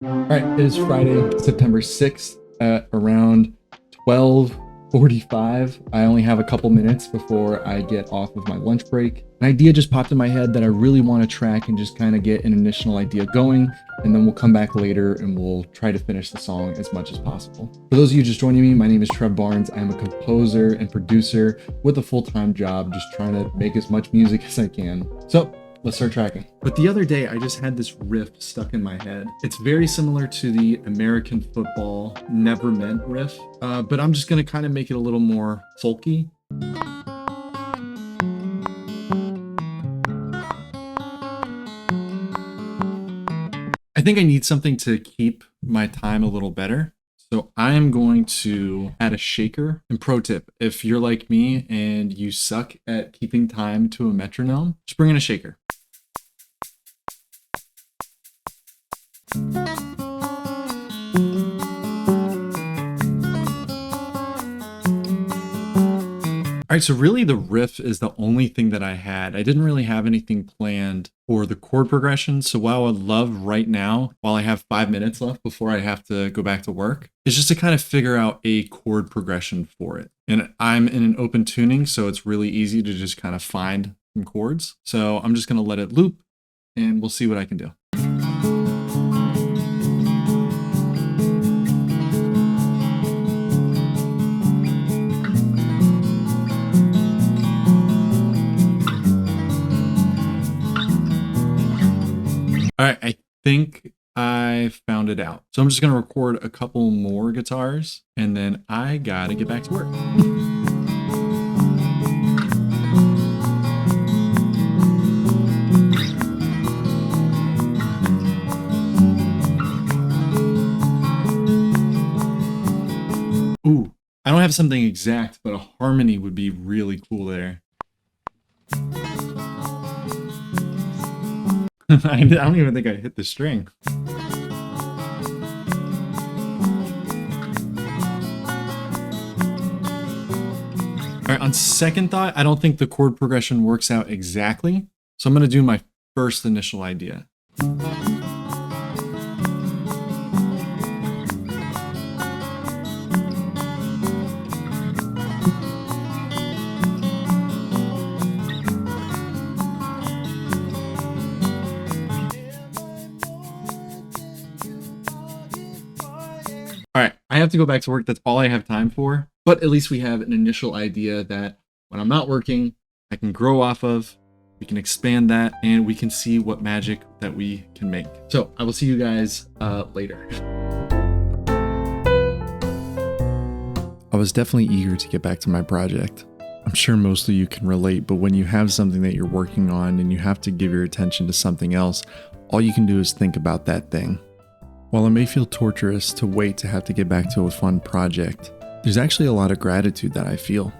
All right, it is Friday, September 6th at around 12:45. I only have a couple minutes before I get off of my lunch break. An idea just popped in my head that I really want to track and just kind of get an initial idea going, and then we'll come back later and we'll try to finish the song as much as possible. For those of you just joining me, my name is Trev Barnes. I am a composer and producer with a full-time job, just trying to make as much music as I can. So let's start tracking. But the other day, I just had this riff stuck in my head. It's very similar to the American football Never Meant riff, but I'm just gonna kind of make it a little more folky. I think I need something to keep my time a little better. So I am going to add a shaker. And pro tip, if you're like me and you suck at keeping time to a metronome, just bring in a shaker. All right, so really the riff is the only thing that I had. I didn't really have anything planned for the chord progression. So what I would love right now, while I have 5 minutes left before I have to go back to work, is just to kind of figure out a chord progression for it. And I'm in an open tuning, so it's really easy to just kind of find some chords. So I'm just gonna let it loop and we'll see what I can do. All right, I think I found it out. So I'm just gonna record a couple more guitars and then I gotta get back to work. Ooh, I don't have something exact, but a harmony would be really cool there. I don't even think I hit the string. All right, on second thought, I don't think the chord progression works out exactly. So I'm going to do my first initial idea. All right, I have to go back to work. That's all I have time for. But at least we have an initial idea that when I'm not working, I can grow off of. We can expand that and we can see what magic that we can make. So I will see you guys later. I was definitely eager to get back to my project. I'm sure most of you can relate, but when you have something that you're working on and you have to give your attention to something else, all you can do is think about that thing. While it may feel torturous to wait to have to get back to a fun project, there's actually a lot of gratitude that I feel.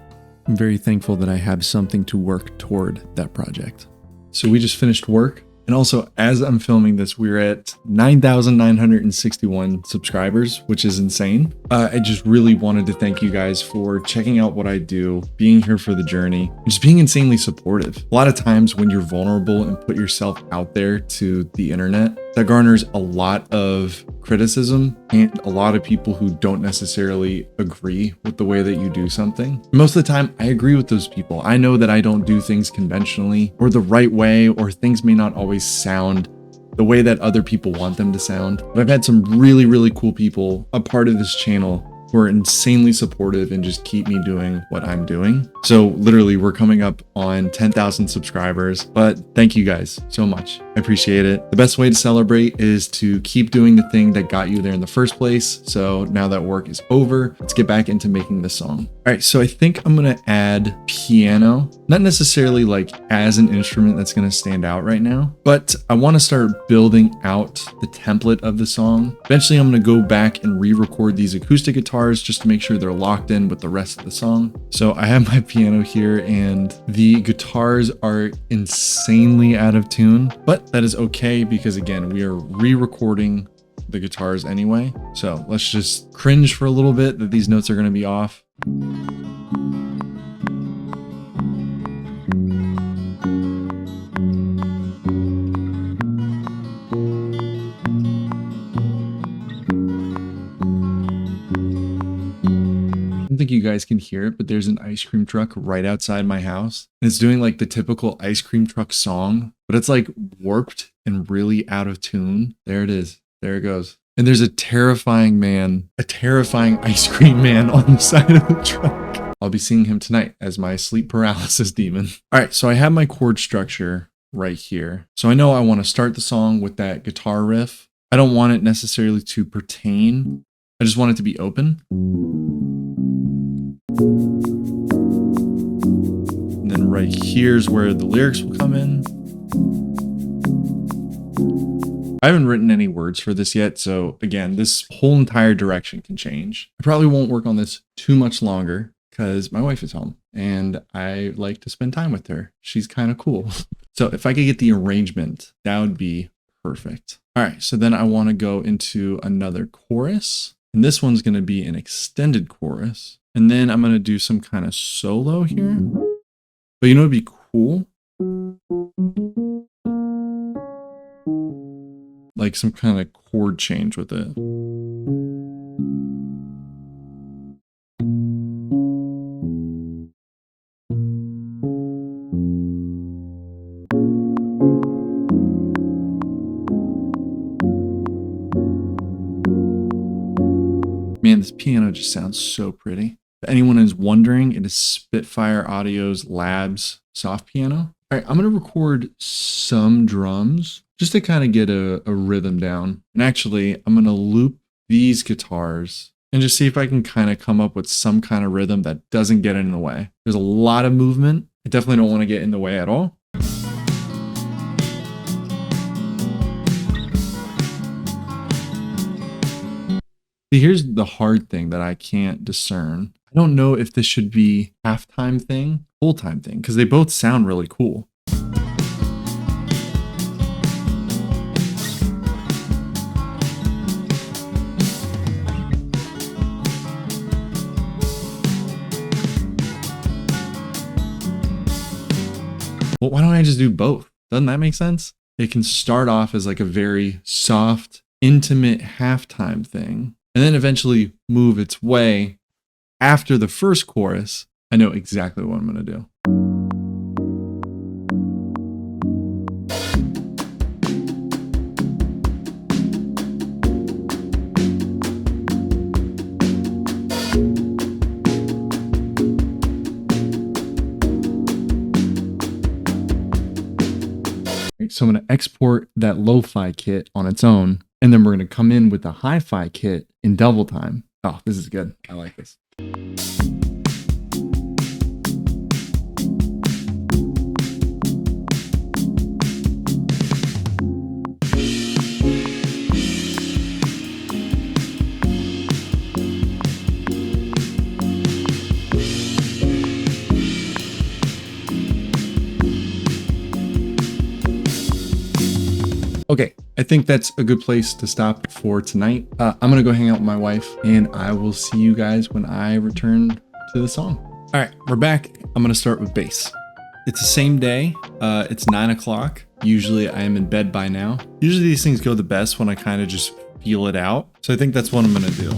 I'm very thankful that I have something to work toward that project. So we just finished work. And also, as I'm filming this, we're at 9,961 subscribers, which is insane. I just really wanted to thank you guys for checking out what I do, being here for the journey, and just being insanely supportive. A lot of times when you're vulnerable and put yourself out there to the internet, that garners a lot of criticism and a lot of people who don't necessarily agree with the way that you do something. Most of the time, I agree with those people. I know that I don't do things conventionally or the right way, or things may not always sound the way that other people want them to sound. But I've had some really, really cool people a part of this channel who are insanely supportive and just keep me doing what I'm doing. So literally we're coming up on 10,000 subscribers, but thank you guys so much. I appreciate it. The best way to celebrate is to keep doing the thing that got you there in the first place. So now that work is over, let's get back into making this song. All right, so I think I'm gonna add piano, not necessarily like as an instrument that's gonna stand out right now, but I wanna start building out the template of the song. Eventually I'm gonna go back and re-record these acoustic guitars just to make sure they're locked in with the rest of the song. So I have my piano here and the guitars are insanely out of tune, but that is okay because again, we are re-recording the guitars anyway. So let's just cringe for a little bit that these notes are gonna be off. think you guys can hear it, but there's an ice cream truck right outside my house. And it's doing like the typical ice cream truck song, but it's like warped and really out of tune. There it is. There it goes. And there's a terrifying ice cream man on the side of the truck. I'll be seeing him tonight as my sleep paralysis demon. All right, so I have my chord structure right here. So I know I want to start the song with that guitar riff. I don't want it necessarily to pertain. I just want it to be open. And then right here's where the lyrics will come in. I haven't written any words for this yet, so again, this whole entire direction can change. I probably won't work on this too much longer because my wife is home and I like to spend time with her. She's kind of cool. So if I could get the arrangement, that would be perfect. All right, so then I want to go into another chorus, and this one's going to be an extended chorus. And then I'm going to do some kind of solo here. But you know what'd be cool? Like some kind of chord change with it. Man, this piano just sounds so pretty. If anyone is wondering, it is Spitfire Audio's Labs soft piano. All right, I'm going to record some drums just to kind of get a rhythm down. And actually, I'm going to loop these guitars and just see if I can kind of come up with some kind of rhythm that doesn't get in the way. There's a lot of movement. I definitely don't want to get in the way at all. See, here's the hard thing that I can't discern. I don't know if this should be halftime thing, full-time thing, because they both sound really cool. Well, why don't I just do both? Doesn't that make sense? It can start off as like a very soft, intimate halftime thing, and then eventually move its way. After the first chorus, I know exactly what I'm going to do. So I'm going to export that lo-fi kit on its own, and then we're going to come in with the hi-fi kit in double time. Oh, this is good. I like this. Okay, I think that's a good place to stop for tonight. I'm gonna go hang out with my wife, and I will see you guys when I return to the song. All right, we're back. I'm gonna start with bass. It's the same day. It's 9 o'clock. Usually I am in bed by now. Usually these things go the best when I kind of just feel it out. So I think that's what I'm gonna do.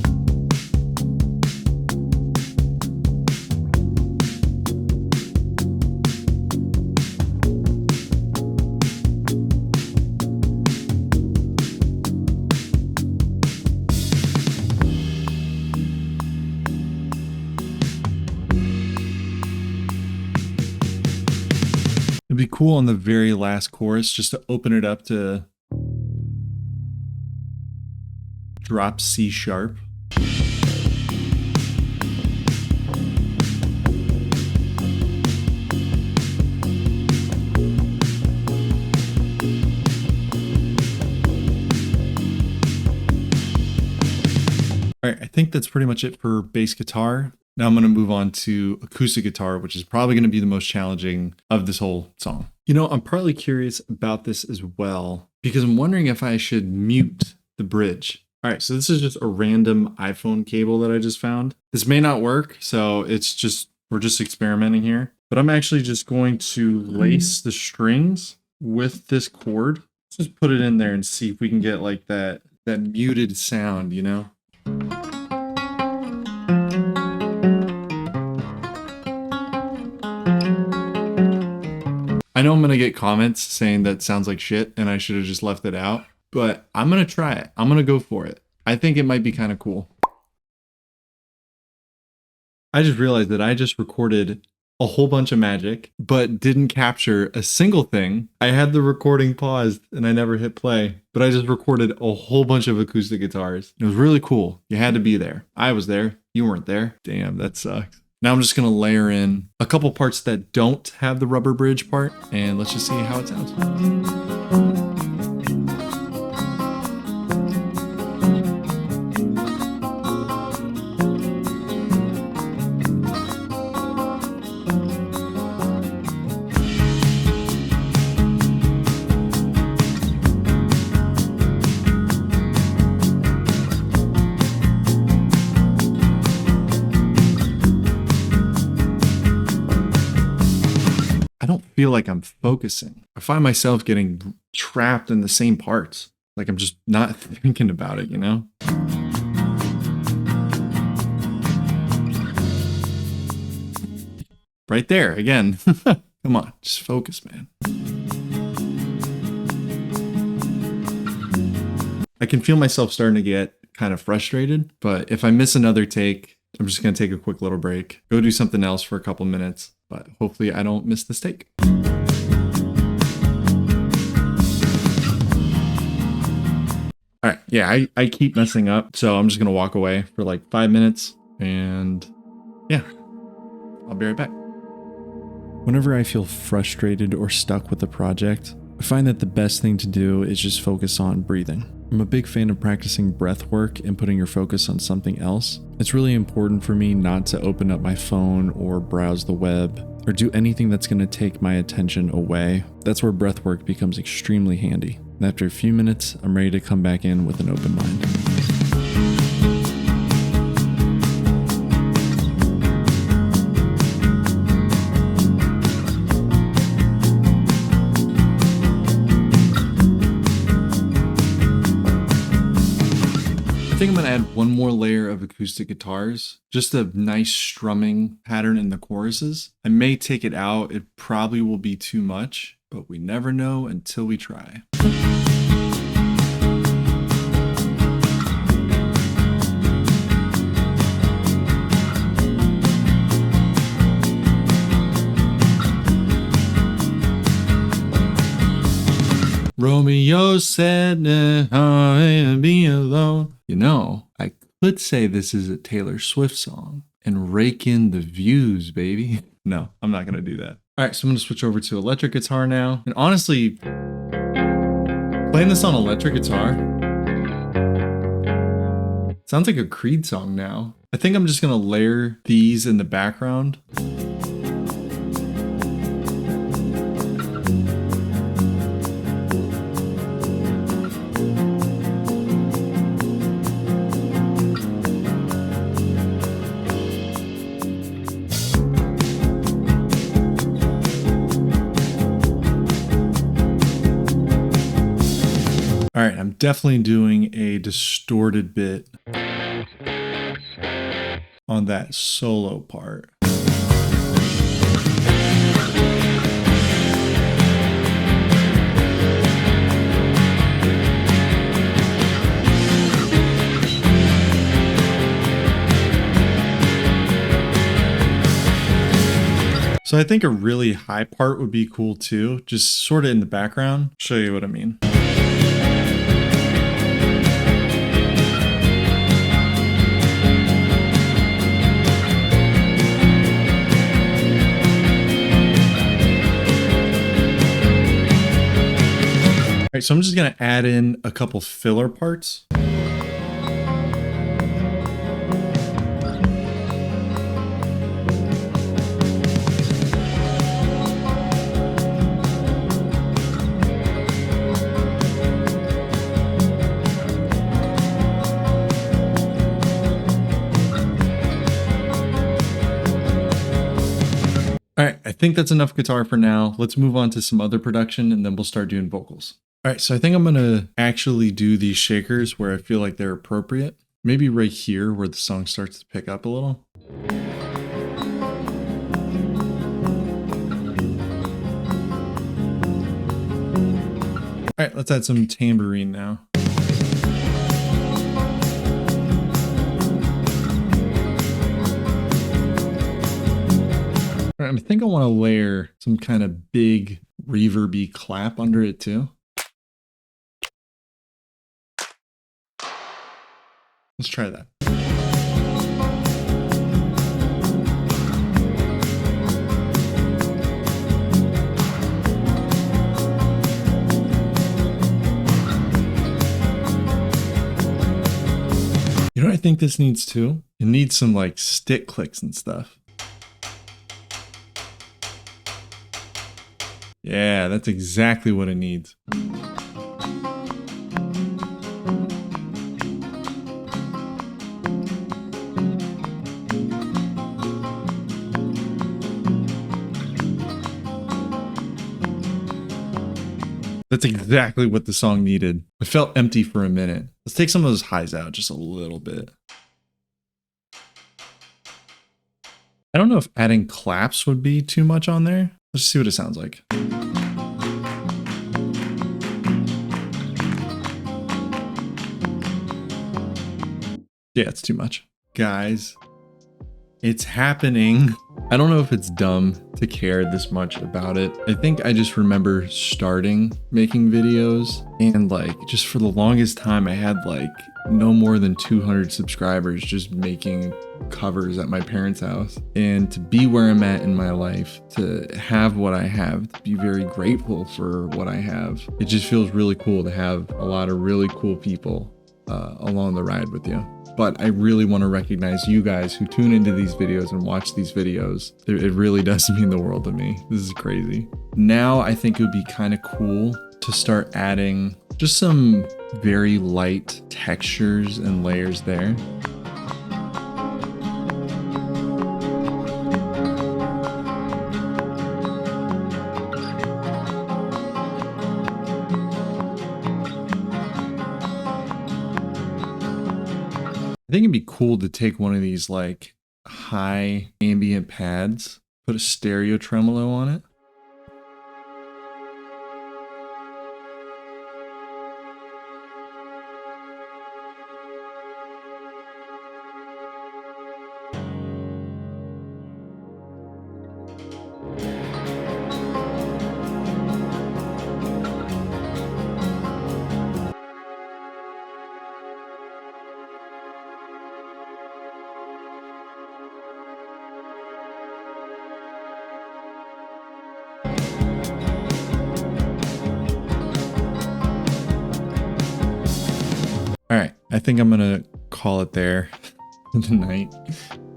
It'd be cool on the very last chorus just to open it up to drop C sharp. All right, I think that's pretty much it for bass guitar. Now I'm going to move on to acoustic guitar, which is probably going to be the most challenging of this whole song. You know, I'm partly curious about this as well, because I'm wondering if I should mute the bridge. All right, so this is just a random iPhone cable that I just found. This may not work, so we're just experimenting here. But I'm actually just going to lace the strings with this cord. Let's just put it in there and see if we can get like that muted sound, you know? I know I'm going to get comments saying that sounds like shit and I should have just left it out, but I'm going to try it. I'm going to go for it. I think it might be kind of cool. I just realized that I just recorded a whole bunch of magic, but didn't capture a single thing. I had the recording paused and I never hit play, but I just recorded a whole bunch of acoustic guitars. It was really cool. You had to be there. I was there. You weren't there. Damn, that sucks. Now I'm just going to layer in a couple parts that don't have the rubber bridge part, and let's just see how it sounds. I don't feel like I'm focusing. I find myself getting trapped in the same parts. Like I'm just not thinking about it, you know? Right there, again. Come on, just focus, man. I can feel myself starting to get kind of frustrated, but if I miss another take, I'm just going to take a quick little break, go do something else for a couple minutes, but hopefully I don't miss the take. All right, yeah, I keep messing up, so I'm just going to walk away for like 5 minutes, and yeah, I'll be right back. Whenever I feel frustrated or stuck with a project, I find that the best thing to do is just focus on breathing. I'm a big fan of practicing breath work and putting your focus on something else. It's really important for me not to open up my phone or browse the web or do anything that's going to take my attention away. That's where breath work becomes extremely handy. And after a few minutes, I'm ready to come back in with an open mind. I think I'm going to add one more layer of acoustic guitars, just a nice strumming pattern in the choruses. I may take it out. It probably will be too much, but we never know until we try. Romeo said, "I'll be alone." You know, I could say this is a Taylor Swift song and rake in the views, baby. No, I'm not going to do that. All right, so I'm going to switch over to electric guitar now. And honestly, playing this on electric guitar sounds like a Creed song now. I think I'm just going to layer these in the background. All right, I'm definitely doing a distorted bit on that solo part. So I think a really high part would be cool too, just sort of in the background. Show you what I mean. All right, so I'm just going to add in a couple filler parts. All right, I think that's enough guitar for now. Let's move on to some other production and then we'll start doing vocals. All right, so I think I'm gonna actually do these shakers where I feel like they're appropriate. Maybe right here where the song starts to pick up a little. All right, let's add some tambourine now. All right, I think I want to layer some kind of big reverby clap under it too. Let's try that. You know what I think this needs too? It needs some like stick clicks and stuff. Yeah, that's exactly what it needs. That's exactly what the song needed. It felt empty for a minute. Let's take some of those highs out just a little bit. I don't know if adding claps would be too much on there. Let's see what it sounds like. Yeah, it's too much. Guys, it's happening. I don't know if it's dumb to care this much about it. I think I just remember starting making videos and like just for the longest time I had like no more than 200 subscribers just making covers at my parents' house. And to be where I'm at in my life, to have what I have, to be very grateful for what I have, it just feels really cool to have a lot of really cool people along the ride with you. But I really want to recognize you guys who tune into these videos and watch these videos. It really does mean the world to me. This is crazy. Now I think it would be kind of cool to start adding just some very light textures and layers there. I think it'd be cool to take one of these like high ambient pads, put a stereo tremolo on it. All right, I think I'm gonna call it there for the night.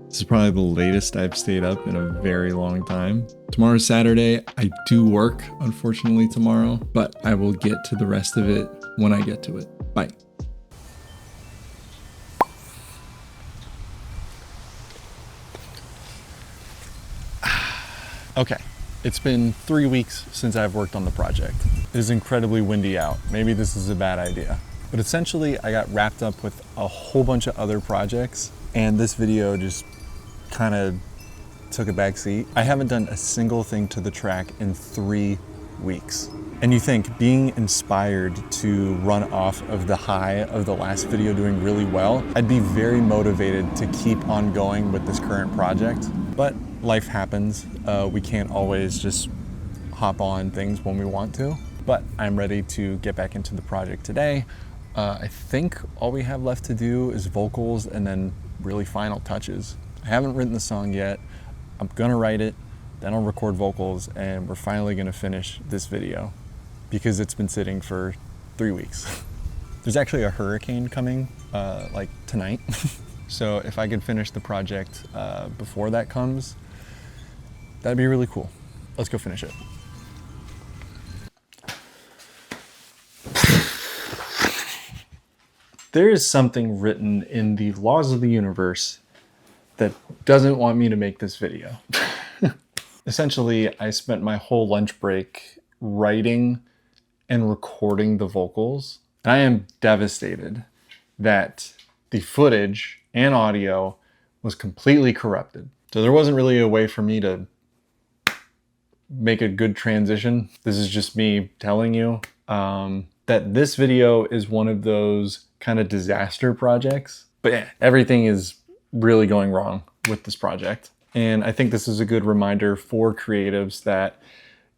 This is probably the latest I've stayed up in a very long time. Tomorrow's Saturday. I do work, unfortunately, tomorrow, but I will get to the rest of it when I get to it. Bye. Okay, it's been 3 weeks since I've worked on the project. It is incredibly windy out. Maybe this is a bad idea. But essentially, I got wrapped up with a whole bunch of other projects, and this video just kind of took a back seat. I haven't done a single thing to the track in 3 weeks. And you think being inspired to run off of the high of the last video doing really well, I'd be very motivated to keep on going with this current project. But life happens. We can't always just hop on things when we want to. But I'm ready to get back into the project today. I think all we have left to do is vocals and then really final touches. I haven't written the song yet. I'm gonna write it, then I'll record vocals, and we're finally gonna finish this video because it's been sitting for 3 weeks. There's actually a hurricane coming like tonight. So if I could finish the project before that comes, that'd be really cool. Let's go finish it. There is something written in the laws of the universe that doesn't want me to make this video. Essentially, I spent my whole lunch break writing and recording the vocals. And I am devastated that the footage and audio was completely corrupted. So there wasn't really a way for me to make a good transition. This is just me telling you that this video is one of those kind of disaster projects. But yeah, everything is really going wrong with this project. And I think this is a good reminder for creatives that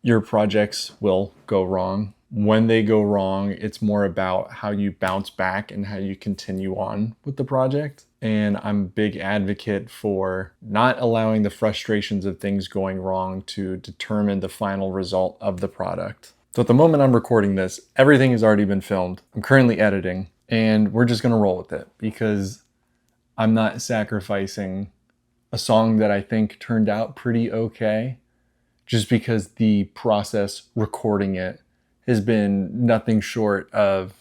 your projects will go wrong. When they go wrong, it's more about how you bounce back and how you continue on with the project. And I'm a big advocate for not allowing the frustrations of things going wrong to determine the final result of the product. So at the moment I'm recording this, everything has already been filmed. I'm currently editing, and we're just gonna roll with it because I'm not sacrificing a song that I think turned out pretty okay just because the process recording it has been nothing short of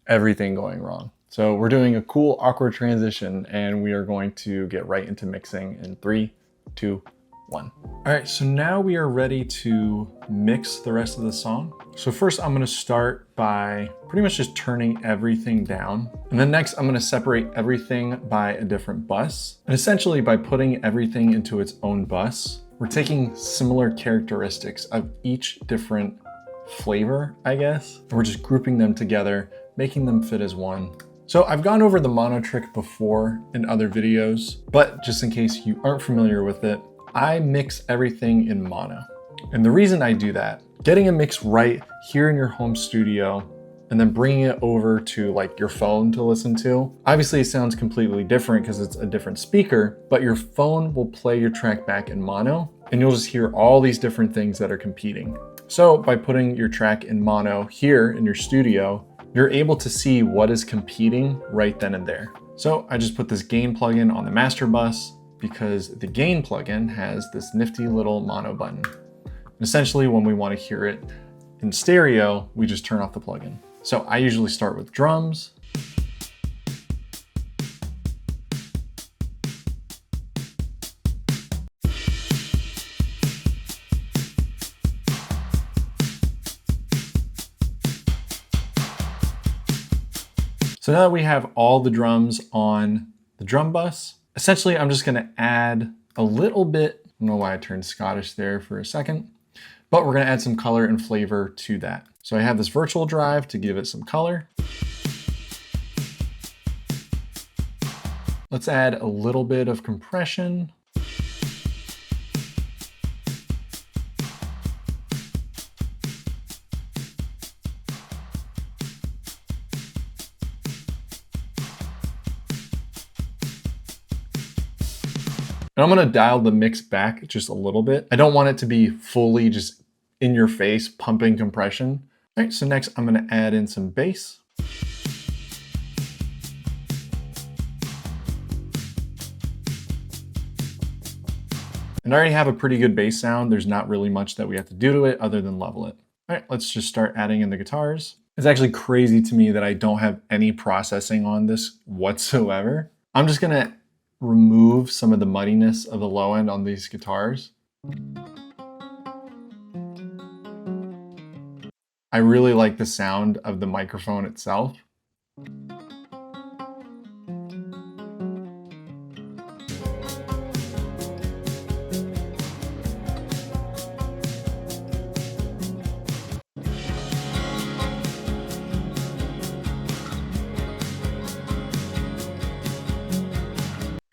everything going wrong. So we're doing a cool, awkward transition, and we are going to get right into mixing in 3, 2, 1. All right, so now we are ready to mix the rest of the song. So first I'm gonna start by pretty much just turning everything down. And then next I'm gonna separate everything by a different bus. And essentially by putting everything into its own bus, we're taking similar characteristics of each different flavor, I guess. And we're just grouping them together, making them fit as one. So I've gone over the mono trick before in other videos, but just in case you aren't familiar with it, I mix everything in mono. And the reason I do that, getting a mix right here in your home studio and then bringing it over to like your phone to listen to, obviously it sounds completely different because it's a different speaker, but your phone will play your track back in mono and you'll just hear all these different things that are competing. So by putting your track in mono here in your studio, you're able to see what is competing right then and there. So I just put this gain plugin on the master bus because the gain plugin has this nifty little mono button. And essentially when we want to hear it in stereo, we just turn off the plugin. So I usually start with drums. So now that we have all the drums on the drum bus, essentially I'm just gonna add a little bit, I don't know why I turned Scottish there for a second, but we're gonna add some color and flavor to that. So I have this virtual drive to give it some color. Let's add a little bit of compression. And I'm gonna dial the mix back just a little bit. I don't want it to be fully just in your face, pumping compression. All right, so next I'm gonna add in some bass. And I already have a pretty good bass sound. There's not really much that we have to do to it other than level it. All right, let's just start adding in the guitars. It's actually crazy to me that I don't have any processing on this whatsoever. I'm just gonna remove some of the muddiness of the low end on these guitars. I really like the sound of the microphone itself.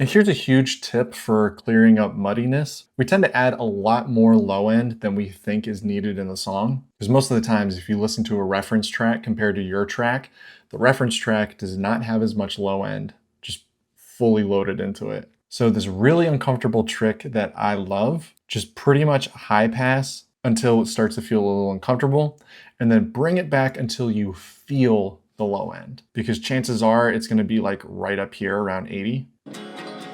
And here's a huge tip for clearing up muddiness. We tend to add a lot more low end than we think is needed in the song. Because most of the times, if you listen to a reference track compared to your track, the reference track does not have as much low end, just fully loaded into it. So this really uncomfortable trick that I love, just pretty much high pass until it starts to feel a little uncomfortable, and then bring it back until you feel the low end. Because chances are it's gonna be like right up here around 80.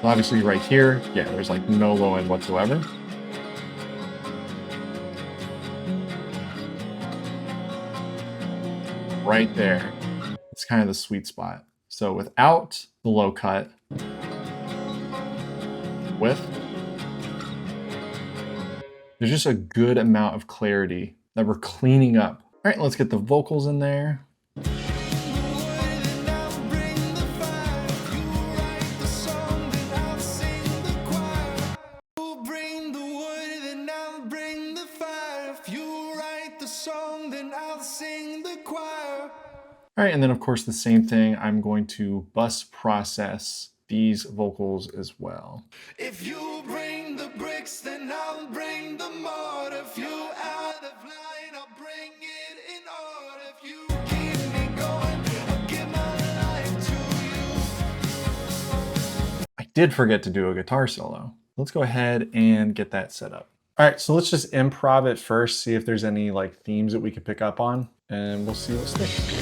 Obviously right here, yeah, there's like no low end whatsoever. Right there, it's kind of the sweet spot. So without the low cut, with, there's just a good amount of clarity that we're cleaning up. All right, let's get the vocals in there. All right, and then of course the same thing, I'm going to bus process these vocals as well. If you bring the bricks, then I'll bring the mortar. If you out of line, I'll bring it in order. If you keep me going, I'll give my life to you. I did forget to do a guitar solo. Let's go ahead and get that set up. All right, so let's just improv it first, see if there's any like themes that we could pick up on, and we'll see what sticks.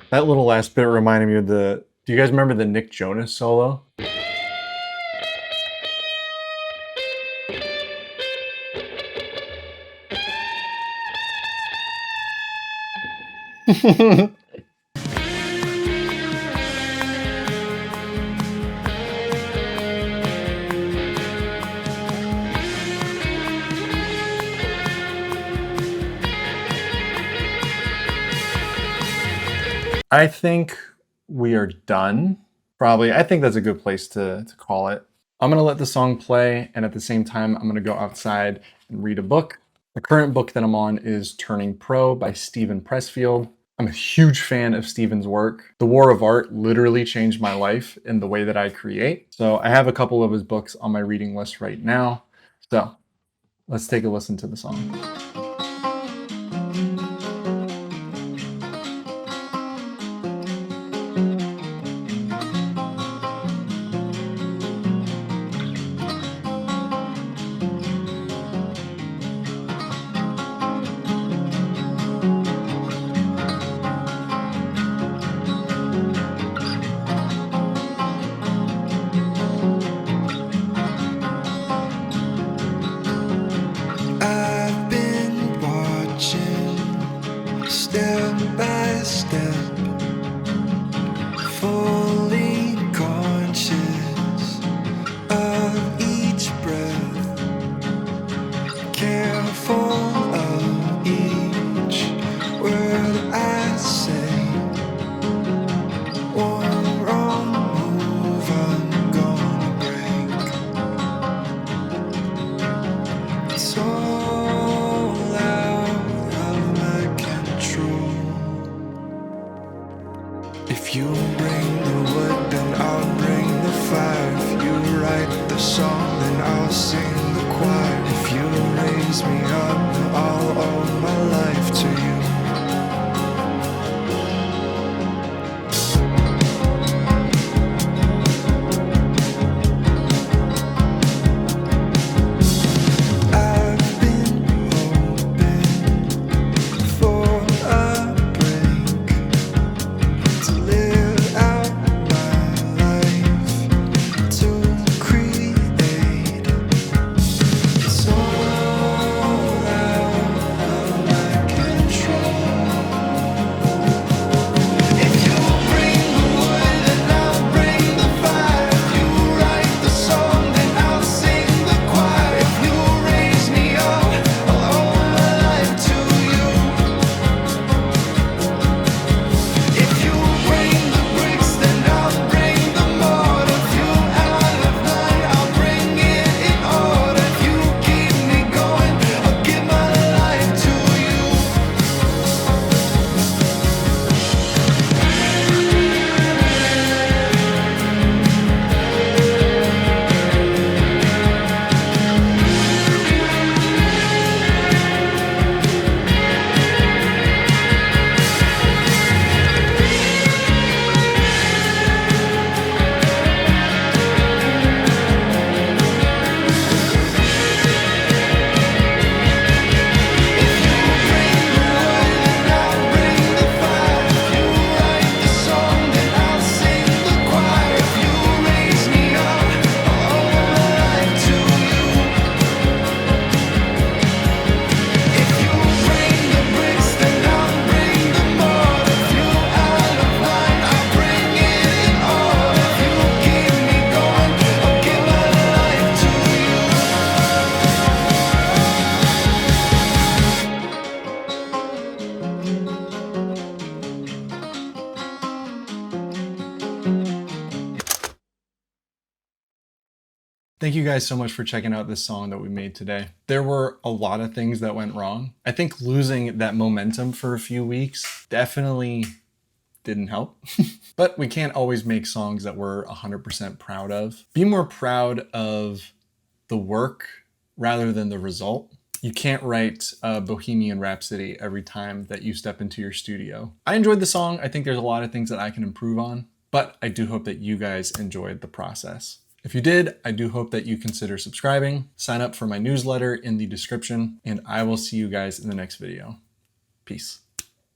That little last bit reminded me of do you guys remember the Nick Jonas solo? I think we are done. Probably, I think that's a good place to call it. I'm gonna let the song play, and at the same time, I'm gonna go outside and read a book. The current book that I'm on is Turning Pro by Steven Pressfield. I'm a huge fan of Steven's work. The War of Art literally changed my life in the way that I create. So I have a couple of his books on my reading list right now. So let's take a listen to the song. Step by step, fully conscious of each breath, careful of each word I say. One wrong move, I'm gonna break. It's all out of my control. If you bring the wood, then I'll bring the fire. If you write the song, then I'll sing the choir. If you raise me up, then I'll owe my life to you. I've been hoping for a break to live out my life, to create. It's all out Thank you guys so much for checking out this song that we made today. There were a lot of things that went wrong. I think losing that momentum for a few weeks definitely didn't help. But we can't always make songs that we're 100% proud of. Be more proud of the work rather than the result. You can't write a Bohemian Rhapsody every time that you step into your studio. I enjoyed the song. I think there's a lot of things that I can improve on, but I do hope that you guys enjoyed the process. If you did, I do hope that you consider subscribing, sign up for my newsletter in the description, and I will see you guys in the next video. Peace.